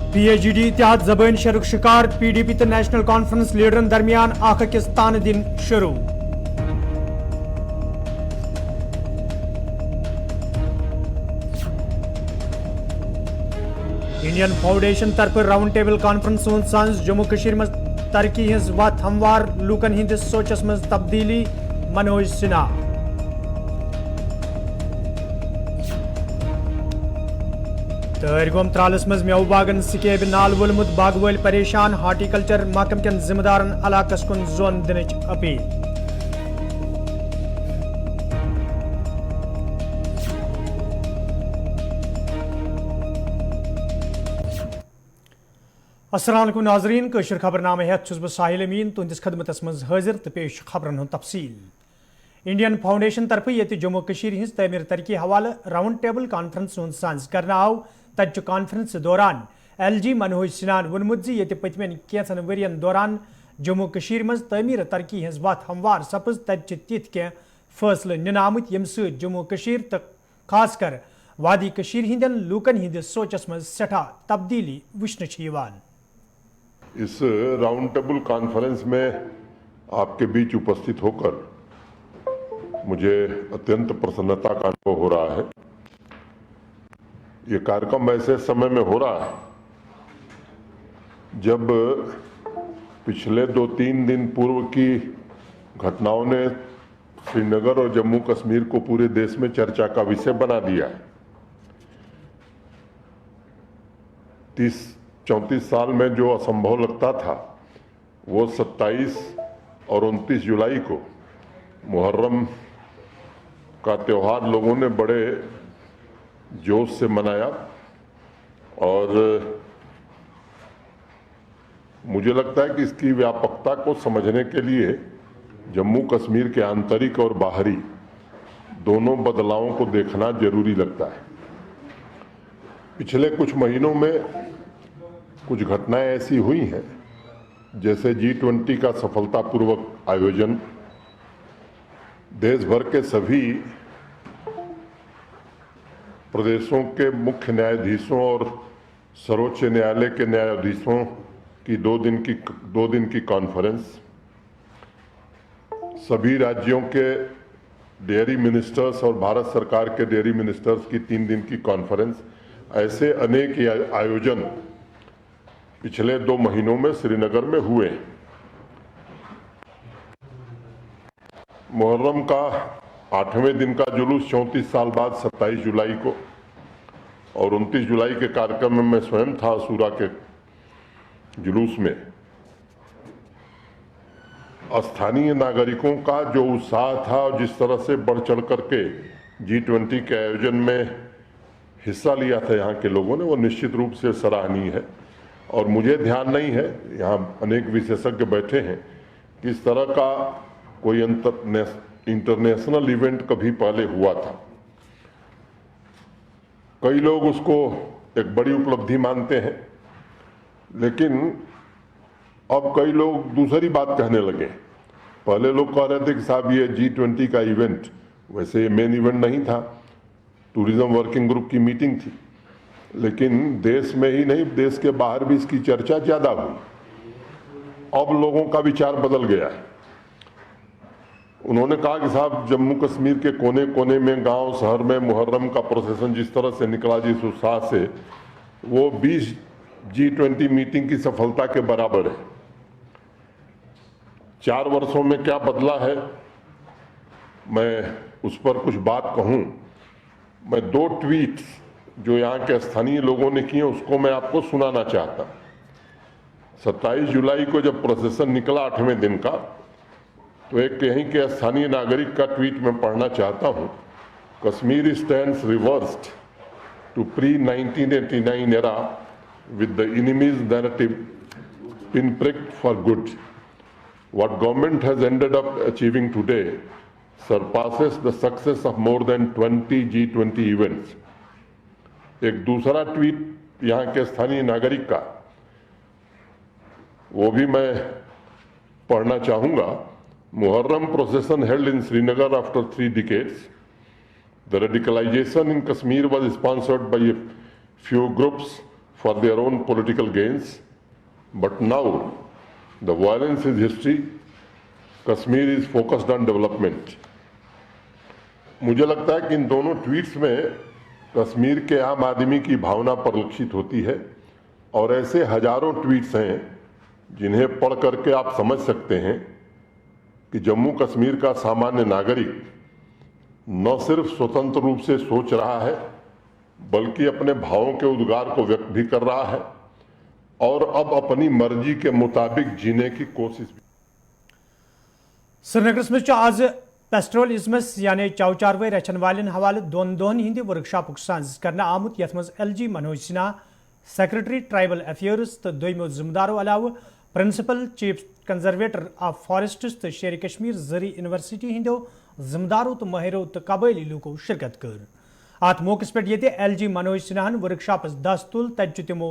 PHD इतिहाद जबान शरुक शिकार PDP तो नेशनल कॉन्फ्रेंस लीडरन दरमियान आख अकिस तान दिन शुरू। इंडियन फाउंडेशन तरफ राउंड टेबल कॉन्फ्रेंस सांस जम्मू कश्मीर में तरक्की हज वत हमवार लूकन हिंदिस सोचस मज तब्दीली मनोज सिन्हा। तहरगोम त्रालस मज मेव बागन सिकेब नाल वोलमुत बाग वल परेशान हार्टिकल्चर महकम कन जिम्मेदारन इलाकस कुन जोन दिनच अपील। अस्सलाम वालेकुम नाजरीन कशर खबरनामे हेत छुस बह साहिल अमीन तुंदिस खदमतस मज हाजिर तो पेश खबरन हुंद तफसील। इंडियन फाउंडेशन तरफ ये जम्मू कश्मीर हिंस तमीर तरक्की हवाले राउंड टेबल कॉन्फ्रेंस हुंद सांस करना आव तत कॉन्फ्रेंस दौरान LG मनोज सिन्हान वोनमुत ये पतमें कैंसन वरियन दौरान जम्मू कश्मीर मज तमीर तरक्की हज वत हमवार सपज तत तिथ कह फैसले निन आमुत यम सत जम्मू कश्मीर तो खासकर वादी कश्मीर हिंदन लूकन हिंदिस सोचस मज सठा तब्दीली वुचन यवान। इस राउंड टेबल कॉन्फ्रेंस में आपके बीच उपस्थित होकर मुझे अत्यंत प्रसन्नता का अनुभव हो रहा है। ये कार्यक्रम ऐसे समय में हो रहा है जब पिछले 2-3 दिन पूर्व की घटनाओं ने श्रीनगर और जम्मू कश्मीर को पूरे देश में चर्चा का विषय बना दिया है। 34 साल में जो असंभव लगता था वो 27 और 29 जुलाई को मुहर्रम का त्यौहार लोगों ने बड़े जोश से मनाया और मुझे लगता है कि इसकी व्यापकता को समझने के लिए जम्मू कश्मीर के आंतरिक और बाहरी दोनों बदलावों को देखना जरूरी लगता है। पिछले कुछ महीनों में कुछ घटनाएं ऐसी हुई हैं जैसे G20 का सफलतापूर्वक आयोजन, देश भर के सभी प्रदेशों के मुख्य न्यायाधीशों और सर्वोच्च न्यायालय के न्यायाधीशों की दो दिन की कॉन्फ्रेंस, सभी राज्यों के डेयरी मिनिस्टर्स और भारत सरकार के डेयरी मिनिस्टर्स की 3 दिन की कॉन्फ्रेंस, ऐसे अनेक आयोजन पिछले 2 महीनों में श्रीनगर में हुए। मुहर्रम का 8वें दिन का जुलूस 34 साल बाद 27 जुलाई को और 29 जुलाई के कार्यक्रम में मैं स्वयं था अशूरा के जुलूस में। स्थानीय नागरिकों का जो उत्साह था और जिस तरह से बढ़ चढ़ करके G20 के आयोजन में हिस्सा लिया था यहाँ के लोगों ने, वो निश्चित रूप से सराहनीय है। और मुझे ध्यान नहीं है, यहाँ अनेक विशेषज्ञ बैठे हैं, कि इस तरह का कोई इंटरनेशनल इवेंट कभी पहले हुआ था। कई लोग उसको एक बड़ी उपलब्धि मानते हैं, लेकिन अब कई लोग दूसरी बात कहने लगे। पहले लोग कह रहे थे कि साहब ये G20 का इवेंट, वैसे ये मेन इवेंट नहीं था, टूरिज्म वर्किंग ग्रुप की मीटिंग थी, लेकिन देश में ही नहीं देश के बाहर भी इसकी चर्चा ज्यादा हुई। अब लोगों का विचार बदल गया है। उन्होंने कहा कि साहब जम्मू कश्मीर के कोने कोने में, गांव शहर में मुहर्रम का प्रोसेसन जिस तरह से निकला, जिस उत्साह से, वो 20 G20 मीटिंग की सफलता के बराबर है। 4 वर्षों में क्या बदला है, मैं उस पर कुछ बात कहूं। मैं 2 ट्वीट जो यहाँ के स्थानीय लोगों ने किए उसको मैं आपको सुनाना चाहता। 27 जुलाई को जब प्रोसेसन निकला 8वें दिन का, तो एक यहीं के स्थानीय नागरिक का ट्वीट में पढ़ना चाहता हूँ। Kashmir stands reversed to pre-1989 era with the enemy's narrative pinpricked for good. What government has ended up achieving today surpasses the success of more than 20 G20 events. एक दूसरा ट्वीट यहाँ के स्थानीय नागरिक का, वो भी मैं पढ़ना चाहूंगा। Muharram procession held in Srinagar after 3 decades. The radicalization in Kashmir was sponsored by a few groups for their own political gains. But now the violence is history. Kashmir is focused on development. मुझे लगता है कि इन दोनों tweets में कश्मीर के आम आदमी की भावना परिलक्षित होती है और ऐसे हजारों ट्वीट्स हैं जिन्हें पढ़ करके आप समझ सकते हैं कि जम्मू कश्मीर का सामान्य नागरिक न सिर्फ स्वतंत्र रूप से सोच रहा है बल्कि अपने भावों के उद्गार को व्यक्त भी कर रहा है और अब अपनी मर्जी के मुताबिक जीने की कोशिश भी। श्रीनगर में आज पेस्ट्रोलिज्मस यानी चौचारवे रचन वाले हवाले दोन दोहन हिंदी वर्कशॉप साज करना आमुत यथ मज LG Manoj Sinha secretary tribal affairs तो दोमो जिम्मेदारों अलावा principal chief conservator of forests तो शेर कश्मीर जरी यूनिवर्सिटी हिंदो जिम्मेदारों तो महरों तो कबायली लोगों शिरकत कर अत मौके पे ये LG मनोज सिन्हान वर्कशॉप दस तुल तज तमो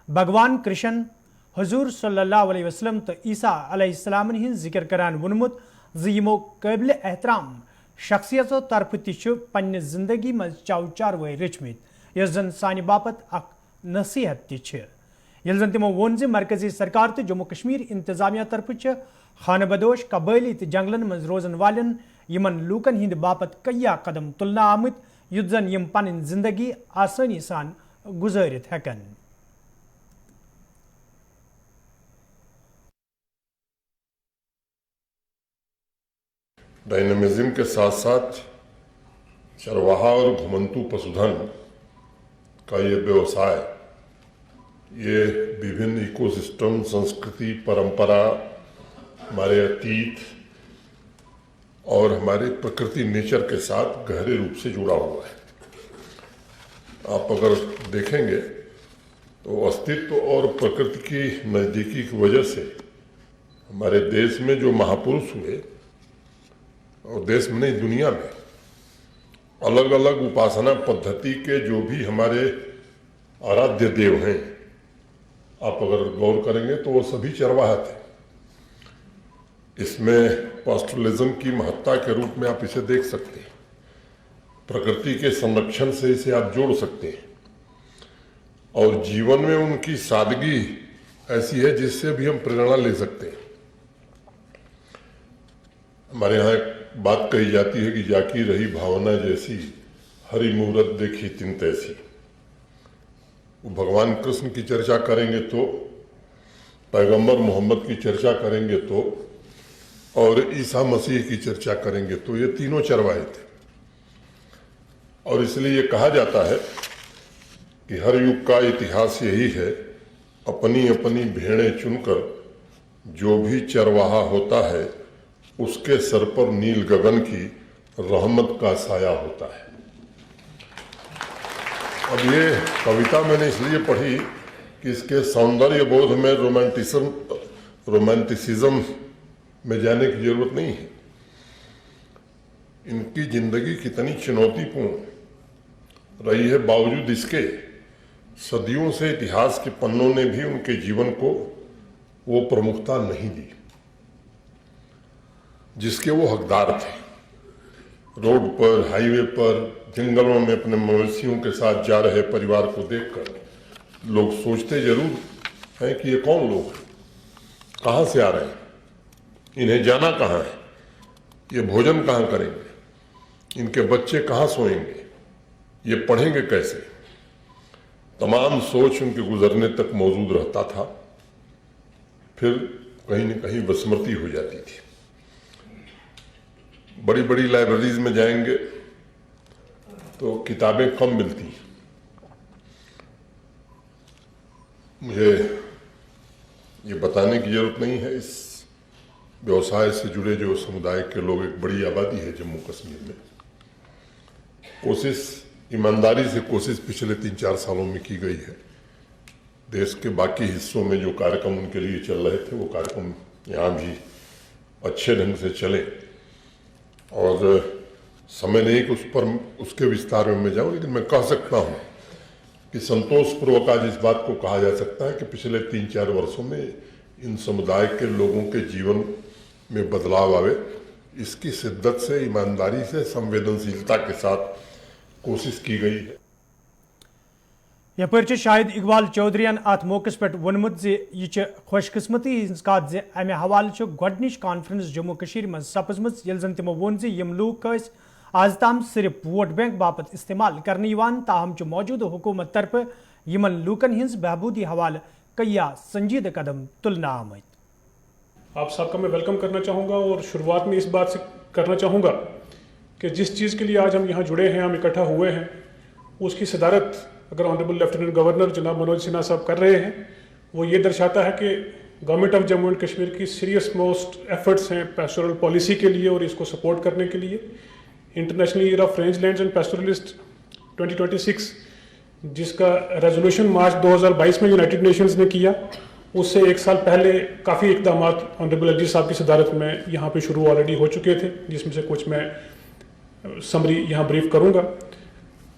भगवान कृष्ण हजूर सल्लल्लाहु अलैहि वसल्लम तो ईसा अलैहिस्सलाम हिंद जिक्र करान वोनमुत यमो काबिल एहतराम शख्सियतों तरफ तन्न जिंदगी मज चौचारवे रचमित यस जन सानि बापत अख नसीहत ये जन तमो वोन मरकजी सरकार तो जम्मू कश्मीर इंतजामिया तरफ खानबदोश कबायली तो जंगलन मज रोजन वालन यमन लूकन हिंद बापत कया कदम तुलना आमुत युद्ध जन यम पन जिंदगी आसानी सान गुजारित हेकन। डायनामिज्म के साथ साथ चरवाहा और घुमंतू पशुधन का ये व्यवसाय ये विभिन्न इकोसिस्टम संस्कृति परंपरा हमारे अतीत और हमारे प्रकृति नेचर के साथ गहरे रूप से जुड़ा हुआ है। आप अगर देखेंगे तो अस्तित्व और प्रकृति की नज़दीकी की वजह से हमारे देश में जो महापुरुष हुए और देश में नहीं दुनिया में अलग अलग उपासना पद्धति के जो भी हमारे आराध्य देव हैं आप अगर गौर करेंगे तो वो सभी चरवाहा थे। इसमें पास्टरलिज्म की महत्ता के रूप में आप इसे देख सकते हैं, प्रकृति के संरक्षण से इसे आप जोड़ सकते हैं और जीवन में उनकी सादगी ऐसी है जिससे भी हम प्रेरणा ले सकते हैं। हमारे यहाँ एक बात कही जाती है कि जाकी रही भावना जैसी हरि मूरत देखी तिन तैसी। भगवान कृष्ण की चर्चा करेंगे तो, पैगंबर मोहम्मद की चर्चा करेंगे तो, और ईसा मसीह की चर्चा करेंगे तो ये तीनों चरवाहे थे। और इसलिए ये कहा जाता है कि हर युग का इतिहास यही है, अपनी अपनी भेड़ें चुनकर जो भी चरवाहा होता है उसके सर पर नील गगन की रहमत का साया होता है। अब ये कविता मैंने इसलिए पढ़ी कि इसके सौंदर्य बोध में रोमांटिसिज्म में जाने की जरूरत नहीं है। इनकी जिंदगी कितनी चुनौतीपूर्ण रही है, बावजूद इसके सदियों से इतिहास के पन्नों ने भी उनके जीवन को वो प्रमुखता नहीं दी जिसके वो हकदार थे। रोड पर, हाईवे पर, जंगलों में अपने मवेशियों के साथ जा रहे परिवार को देखकर लोग सोचते जरूर हैं कि ये कौन लोग हैं, कहाँ से आ रहे हैं, इन्हें जाना कहाँ है, ये भोजन कहाँ करेंगे, इनके बच्चे कहाँ सोएंगे, ये पढ़ेंगे कैसे। तमाम सोच उनके गुजरने तक मौजूद रहता था, फिर कहीं न कहीं विस्मृति हो जाती थी। बड़ी बड़ी लाइब्रेरीज में जाएंगे तो किताबें कम मिलती हैं। मुझे ये बताने की जरूरत नहीं है, इस व्यवसाय से जुड़े जो समुदाय के लोग एक बड़ी आबादी है जम्मू कश्मीर में। ईमानदारी से कोशिश पिछले 3-4 सालों में की गई है। देश के बाकी हिस्सों में जो कार्यक्रम उनके लिए चल रहे थे वो कार्यक्रम यहाँ भी अच्छे ढंग से चले, और समय नहीं कि उस पर उसके विस्तार में मैं जाऊँ, लेकिन मैं कह सकता हूँ कि संतोषपूर्वक आज इस बात को कहा जा सकता है कि पिछले 3-4 वर्षों में इन समुदाय के लोगों के जीवन में बदलाव आवे, इसकी शिद्दत से, ईमानदारी से, संवेदनशीलता के साथ कोशिश की गई है। यपर शाहिद इकबाल चौधरीन अत मौके पे वोनमुत यह खुशकिस्मती हज कत जे अमे हवाले गोडनिच कॉन्फ्रेंस जम्मू कशीर मज सपजम जन तमो वोन यम लूक आज ताम सिर्फ वोट बैंक बापत इस्तेमाल करने ताहम मौजूदा हुकूमत तरफ यमन लूकन हज बहबूदी हवाले कई संजीदा कदम तुलना आमद। आप सबका मैं वेलकम करना चाहूँगा और शुरुआत में इस बात से करना चाहूँगा कि जिस चीज़ के लिए आज हम यहाँ जुड़े हैं, हम इकट्ठा हुए हैं, उसकी सदारत अगर ऑनरेबल लेफ्टिनेंट गवर्नर जनाब मनोज सिन्हा साहब कर रहे हैं, वो ये दर्शाता है कि government of Jammu and Kashmir की सीरियस मोस्ट एफर्ट्स हैं पैस्टोरल पॉलिसी के लिए और इसको सपोर्ट करने के लिए। International year of rangelands and pastoralist 2026 जिसका रेजोल्यूशन मार्च 2022 में यूनाइटेड नेशंस ने किया, उससे एक साल पहले काफ़ी इकदाम ऑनरेबल एलजी साहब की सदारत में यहाँ पे शुरू ऑलरेडी हो चुके थे, जिसमें से कुछ मैं समरी यहाँ ब्रीफ करूँगा।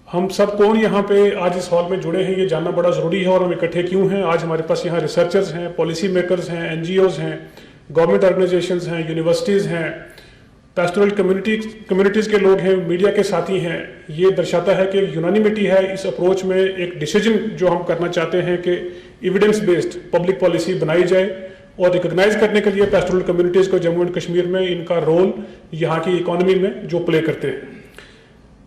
हम सब कौन यहाँ पे आज इस हॉल में जुड़े हैं ये जानना बड़ा ज़रूरी है और हम इकट्ठे क्यों हैं। आज हमारे पास यहाँ रिसर्चर्स हैं, पॉलिसी मेकर्स हैं, NGOs हैं, गवर्नमेंट ऑर्गेनाइजेशंस हैं, यूनिवर्सिटीज़ हैं, पैस्टोरल कम्युनिटीज़ के लोग हैं, मीडिया के साथी हैं। ये दर्शाता है कि यूनानिमिटी है इस अप्रोच में। एक डिसीजन जो हम करना चाहते हैं कि एविडेंस बेस्ड पब्लिक पॉलिसी बनाई जाए और रिकॉग्नाइज करने के लिए पैस्टोरल कम्युनिटीज़ को जम्मू एंड कश्मीर में इनका रोल यहाँ की इकोनॉमी में जो प्ले करते हैं।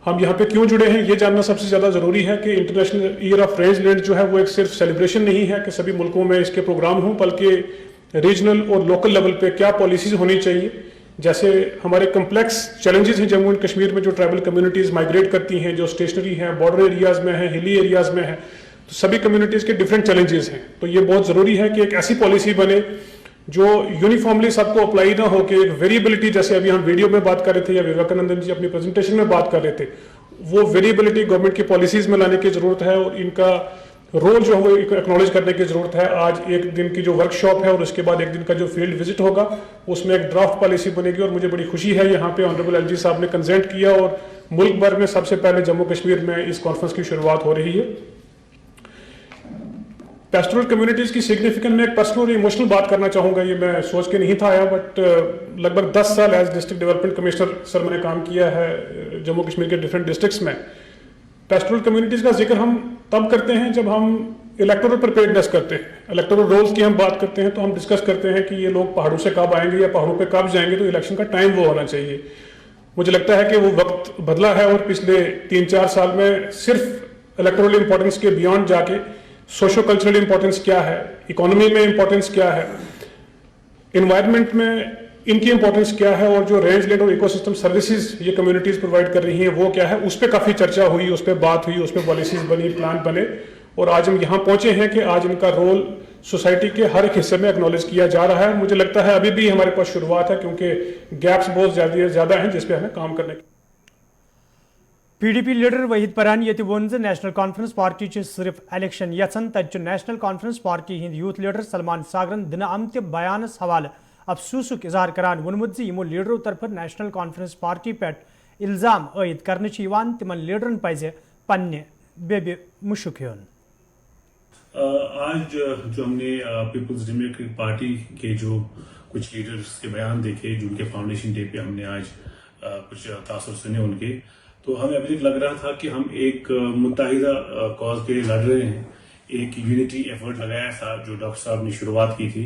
हम यहाँ पे क्यों जुड़े हैं ये जानना सबसे ज़्यादा ज़रूरी है कि इंटरनेशनल ईयर ऑफ रेंजलैंड जो है वो एक सिर्फ सेलिब्रेशन नहीं है कि सभी मुल्कों में इसके प्रोग्राम हों, बल्कि रीजनल और लोकल लेवल पे क्या पॉलिसीज़ होनी चाहिए। जैसे हमारे कम्प्लेक्स चैलेंजेस हैं जम्मू एंड कश्मीर में, जो ट्राइबल कम्युनिटीज़ माइग्रेट करती हैं, जो स्टेशनरी हैं, बॉर्डर एरियाज़ में हैं, हिली एरियाज़ में हैं, तो सभी कम्युनिटीज़ के डिफरेंट चैलेंजेस हैं। तो ये बहुत ज़रूरी है कि एक ऐसी पॉलिसी बने जो यूनिफॉर्मली सबको अप्लाई ना हो कि एक वेरिएबिलिटी, जैसे अभी हम वीडियो में बात कर रहे थे या विवेकानंदन जी अपनी प्रेजेंटेशन में बात कर रहे थे, वो वेरिएबिलिटी गवर्नमेंट की पॉलिसीज में लाने की ज़रूरत है और इनका रोल जो है वो एक्नॉलेज करने की ज़रूरत है। आज एक दिन की जो वर्कशॉप है और उसके बाद एक दिन का जो फील्ड विजिट होगा उसमें एक ड्राफ्ट पॉलिसी बनेगी और मुझे बड़ी खुशी है यहाँ पे ऑनरेबल एलजी साहब ने कंसेंट किया और मुल्क भर में सबसे पहले जम्मू कश्मीर में इस कॉन्फ्रेंस की शुरुआत हो रही है। पैस्टोरल कम्युनिटीज़ की सिग्निफिकेंस में एक पर्सनल और इमोशनल बात करना चाहूँगा। ये मैं सोच के नहीं था आया, बट लगभग 10 साल as district development commissioner sir मैंने काम किया है जम्मू कश्मीर के डिफरेंट डिस्ट्रिक्ट्स में। पैस्टोरल कम्युनिटीज़ का जिक्र हम तब करते हैं जब हम इलेक्टोरल प्रिपेयर्डनेस करते हैं, इलेक्टोरल रोल्स की हम बात करते हैं, तो हम डिस्कस करते हैं कि ये लोग पहाड़ों से कब आएंगे या पहाड़ों पे कब जाएंगे, तो इलेक्शन का टाइम वो होना चाहिए। मुझे लगता है कि वो वक्त बदला है और पिछले 3-4 साल में सिर्फ इलेक्टोरल इंपॉर्टेंस के बियॉन्ड जाके सोशो कल्चरल इंपॉर्टेंस क्या है, इकोनॉमी में इंपॉर्टेंस क्या है, इन्वायरमेंट में इनकी इंपॉर्टेंस क्या है और जो रेंज लैंड और इकोसिस्टम सर्विसेज ये कम्युनिटीज़ प्रोवाइड कर रही हैं वो क्या है, उस पर काफ़ी चर्चा हुई, उस पर बात हुई, उस पर पॉलिसीज बनी, प्लान बने और आज हम यहाँ पहुँचे हैं कि आज इनका रोल सोसाइटी के हर एक हिस्से में एक्नॉलेज किया जा रहा है। मुझे लगता है अभी भी हमारे पास शुरुआत है क्योंकि गैप्स बहुत ज़्यादा हैं जिस पे हमें काम करने की। PDP लीडर वहीद परान ये वोन नेशनल कॉन्फ्रेंस पार्टी सिर्फ इलेक्शन यचन तत नेशनल कॉन्फ्रेंस पार्टी हिंद यूथ लीडर सलमान सागरन दिन आमत बयानस हवाले अफसूसुक इजहार करान वोनमुत यमो लीडरों तरफ नेशनल कॉन्फ्रेंस पार्टी पे इल्जाम आयद करने तिमन लीडरन पजे पन्ने बेबे मुशुक हेन। आज जो हमने पीपल्स डेमोक्रेटिक पार्टी के जो कुछ लीडर्स के बयान देखे, जो उनके फाउंडेशन डे पे हमने आज कुछ तासुर सुने उनके, तो हमें अभी तक लग रहा था कि हम एक मुत्ताहिदा कॉज के लिए लड़ रहे हैं। एक यूनिटी एफर्ट लगाया था जो डॉक्टर साहब ने शुरुआत की थी,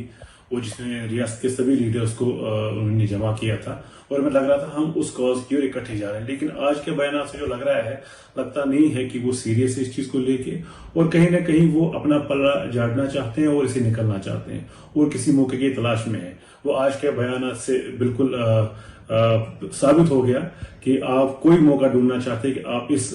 वो जिसमें रियासत के सभी लीडर्स को उन्होंने जमा किया था और हमें लग रहा था हम उस कॉज की ओर इकट्ठे जा रहे हैं। लेकिन आज के बयान से जो लग रहा है, लगता नहीं है कि वो सीरियस है इस चीज को लेके और कहीं ना कहीं वो अपना पल्ला झाड़ना चाहते हैं और इसे निकलना चाहते हैं और किसी मौके की तलाश में है। वो आज के बयान से बिल्कुल साबित हो गया कि आप कोई मौका ढूंढना चाहते हैं कि आप इस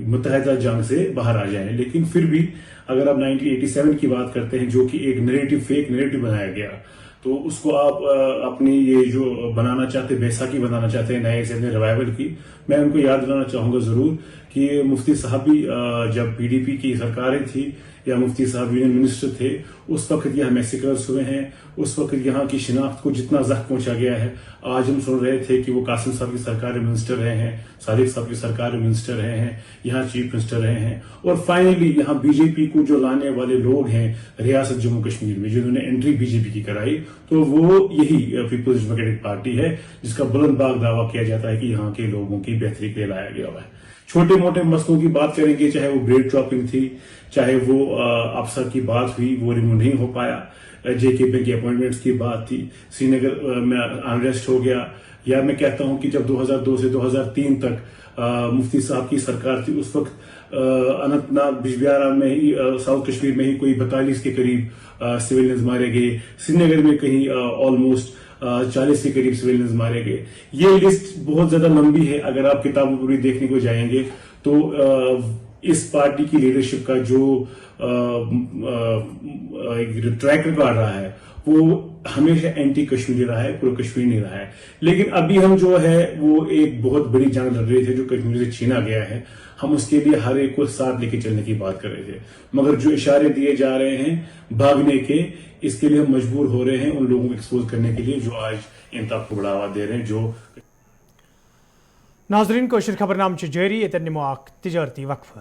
मुत्तहिदा जंग से बाहर आ जाएं। लेकिन फिर भी अगर आप 1987 की बात करते हैं जो कि एक नैरेटिव, फेक नैरेटिव बनाया गया, तो उसको आप अपनी ये जो बनाना चाहते, बैसाखी बनाना चाहते हैं नए से नए रिवाइवल की, मैं उनको याद दिलाना चाहूंगा जरूर कि मुफ्ती साहब भी जब PDP की सरकारें थी या मुफ्ती साहब यूनियन मिनिस्टर थे, उस वक्त यहाँ मैसेकर्स हुए हैं, उस वक्त यहाँ की शिनाख्त को जितना जख्म पहुंचा गया है। आज हम सुन रहे थे कि वो कासिम साहब की सरकार में मिनिस्टर रहे हैं, सादिक साहब की सरकार में मिनिस्टर रहे हैं, यहाँ चीफ मिनिस्टर रहे हैं और फाइनली यहाँ बीजेपी को जो लाने वाले लोग हैं रियासत जम्मू कश्मीर में, जिन्होंने एंट्री बीजेपी की कराई, तो वो यही पीपल्स डेमोक्रेटिक पार्टी है जिसका बुलंदबाग दावा किया जाता है कि यहाँ के लोगों की बेहतरी के लिए लाया गया हुआ है। छोटे मोटे मसलों की बात करेंगे, चाहे वो ब्रेड ड्रॉपिंग थी, चाहे वो अफसर की बात हुई वो रिमूव नहीं हो पाया, JKP की अपॉइंटमेंट्स की बात थी, श्रीनगर में अनरेस्ट हो गया, या मैं कहता हूं कि जब 2002 से 2003 तक मुफ्ती साहब की सरकार थी उस वक्त अनंतनाग बिजबिहारा में ही साउथ कश्मीर में ही कोई 42 के करीब सिविलियंस मारे गए, श्रीनगर में कहीं ऑलमोस्ट 40 के करीब सिविलियंस मारे गए। ये लिस्ट बहुत ज्यादा लंबी है, अगर आप किताबों पर भी देखने को जाएंगे तो इस पार्टी की लीडरशिप का जो ट्रैक रिकॉर्ड रहा है वो हमेशा एंटी कश्मीरी रहा है, प्रो कश्मीर नहीं रहा है। लेकिन अभी हम जो है वो एक बहुत बड़ी जंग लड़ रहे थे जो कश्मीर से छीना गया है, हम उसके लिए हर एक को साथ लेके चलने की बात कर रहे थे, मगर जो इशारे दिए जा रहे हैं भागने के, इसके लिए हम मजबूर हो रहे हैं उन लोगों को एक्सपोज करने के लिए जो आज इन तक को बढ़ावा दे रहे हैं। जो नाजरीन, कोशिश खबरनाम जारी, ये निमो तिजारती वक्फ।